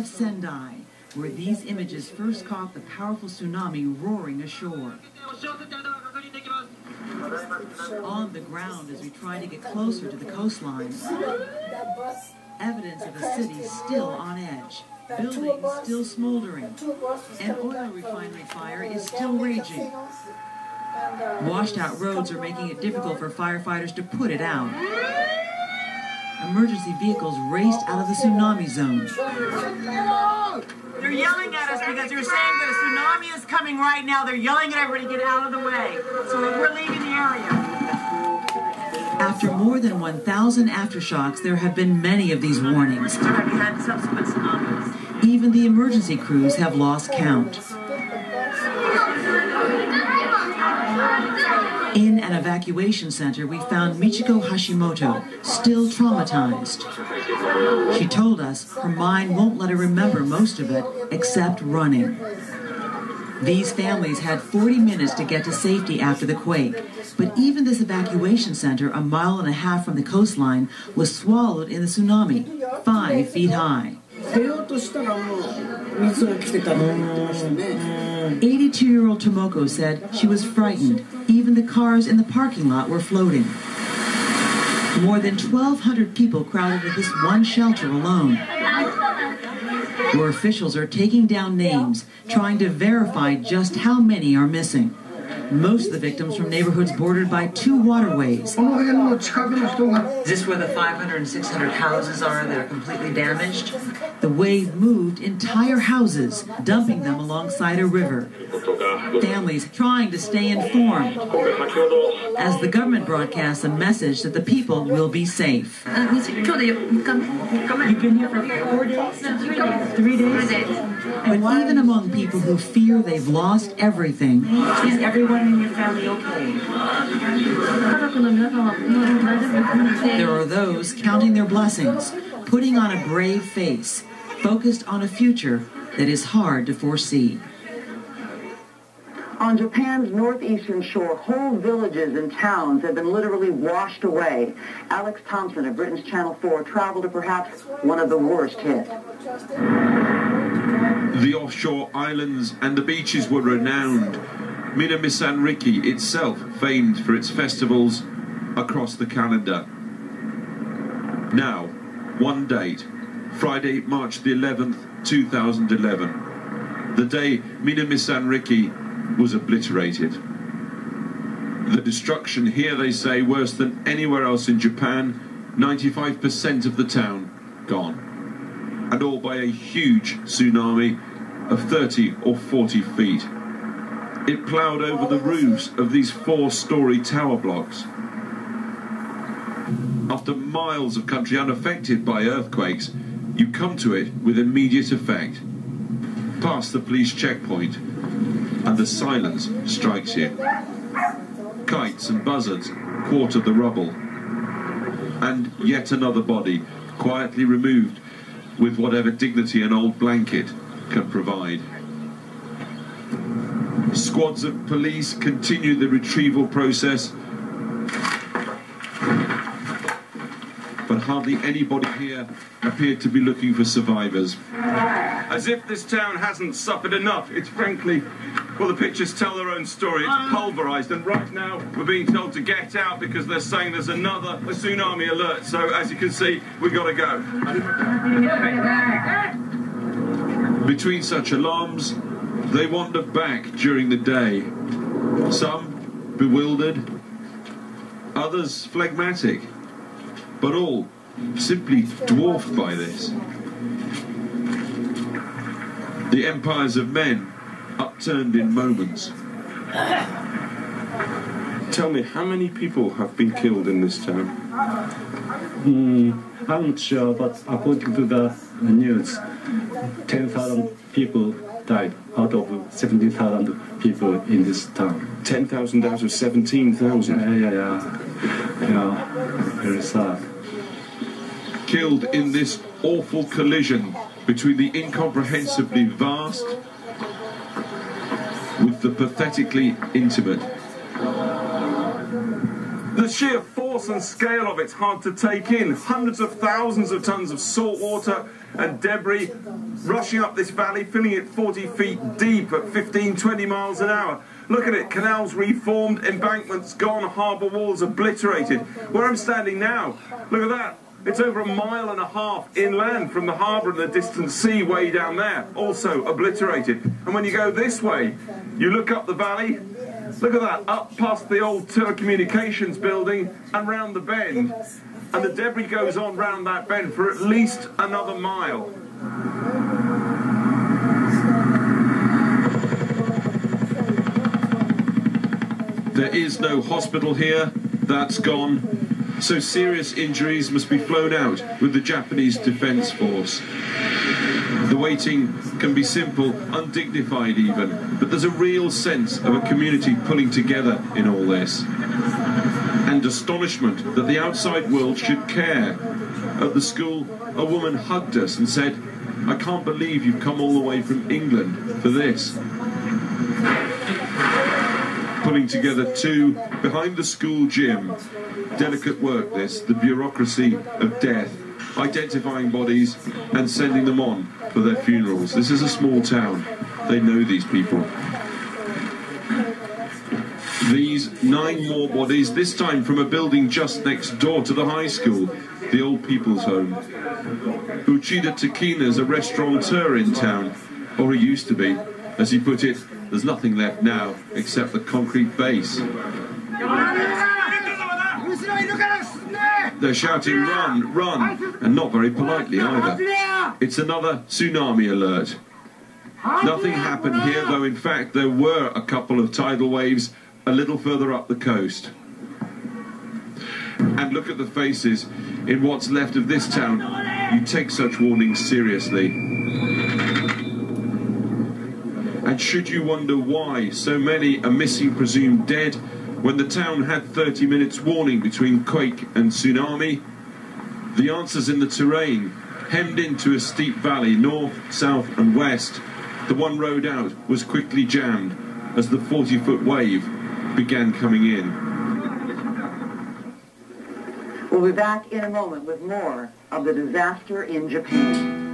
Sendai, where these images first caught the powerful tsunami roaring ashore. On the ground, as we try to get closer to the coastline, evidence of a city still on edge, buildings still smoldering, an oil refinery fire is still raging. Washed-out roads are making it difficult for firefighters to put it out. Emergency vehicles raced out of the tsunami zone. They're yelling at us because they're saying that a tsunami is coming right now. They're yelling at everybody to get out of the way. So we're leaving the area. After more than 1,000 aftershocks, there have been many of these warnings. Have you had subsequent tsunamis? Even the emergency crews have lost count. In an evacuation center, we found Michiko Hashimoto, still traumatized. She told us her mind won't let her remember most of it, except running. These families had 40 minutes to get to safety after the quake, but even this evacuation center, a mile and a half from the coastline, was swallowed in the tsunami, 5 feet high. 82-year-old Tomoko said she was frightened. Even the cars in the parking lot were floating. More than 1,200 people crowded at this one shelter alone, where officials are taking down names, trying to verify just how many are missing. Most of the victims from neighborhoods bordered by 2 waterways. Is this where the 500 and 600 houses are that are completely damaged? The wave moved entire houses, dumping them alongside a river. Families trying to stay informed as the government broadcasts a message that the people will be safe. You've been here for 4 days? 3 days? But even among people who fear they've lost everything, is everyone in your family okay? there are those counting their blessings, putting on a brave face, focused on a future that is hard to foresee. On Japan's northeastern shore, whole villages and towns have been literally washed away. Alex Thompson of Britain's Channel 4 traveled to perhaps one of the worst hit. The offshore islands and the beaches were renowned. Minamisanriki itself famed for its festivals across the calendar. Now, one date, Friday, March the 11th, 2011. The day Minamisanriki was obliterated. The destruction here, they say, worse than anywhere else in Japan. 95% of the town gone. And all by a huge tsunami of 30 or 40 feet. It ploughed over the roofs of these 4-story tower blocks. After miles of country unaffected by earthquakes, you come to it with immediate effect. Past the police checkpoint, and the silence strikes you. Kites and buzzards quarter the rubble. And yet another body, quietly removed with whatever dignity an old blanket can provide. Squads of police continue the retrieval process, but hardly anybody here appeared to be looking for survivors. As if this town hasn't suffered enough. It's frankly, well, the pictures tell their own story. It's pulverised, and right now we're being told to get out because they're saying there's another tsunami alert. So as you can see, we've got to go. Between such alarms, they wander back during the day. Some bewildered, others phlegmatic, but all simply dwarfed by this. The empires of men upturned in moments. Tell me, how many people have been killed in this town? I'm not sure, but according to the news, 10,000 people died out of 17,000 people in this town. 10,000 out of 17,000? Yeah, very sad. Killed in this awful collision between the incomprehensibly vast with the pathetically intimate. The sheer force and scale of it's hard to take in. Hundreds of thousands of tons of salt water and debris rushing up this valley, filling it 40 feet deep at 15-20 miles an hour. Look at it, canals reformed, embankments gone, harbour walls obliterated. Where I'm standing now, look at that. It's over 1.5 miles inland from the harbour and the distant sea way down there, also obliterated. And when you go this way, you look up the valley, look at that, up past the old telecommunications building and round the bend. And the debris goes on round that bend for at least another mile. There is no hospital here, that's gone. So serious injuries must be flown out with the Japanese Defence Force. The waiting can be simple, undignified even, but there's a real sense of a community pulling together in all this. And astonishment that the outside world should care. At the school, a woman hugged us and said, "I can't believe you've come all the way from England for this." Pulling together too, behind the school gym. Delicate work this, the bureaucracy of death, identifying bodies and sending them on for their funerals. This is a small town. They know these people. These 9 more bodies, this time from a building just next door to the high school, the Old People's Home. Uchida Takina's a restaurateur in town, or he used to be. As he put it, there's nothing left now except the concrete base. They're shouting, "Run, run," and not very politely either. It's another tsunami alert. Nothing happened here, though in fact there were a couple of tidal waves a little further up the coast. And look at the faces in what's left of this town. You take such warnings seriously. And should you wonder why so many are missing, presumed dead, when the town had 30 minutes warning between quake and tsunami? The answer's in the terrain, hemmed into a steep valley, north, south and west. The one road out was quickly jammed as the 40-foot wave began coming in. We'll be back in a moment with more of the disaster in Japan.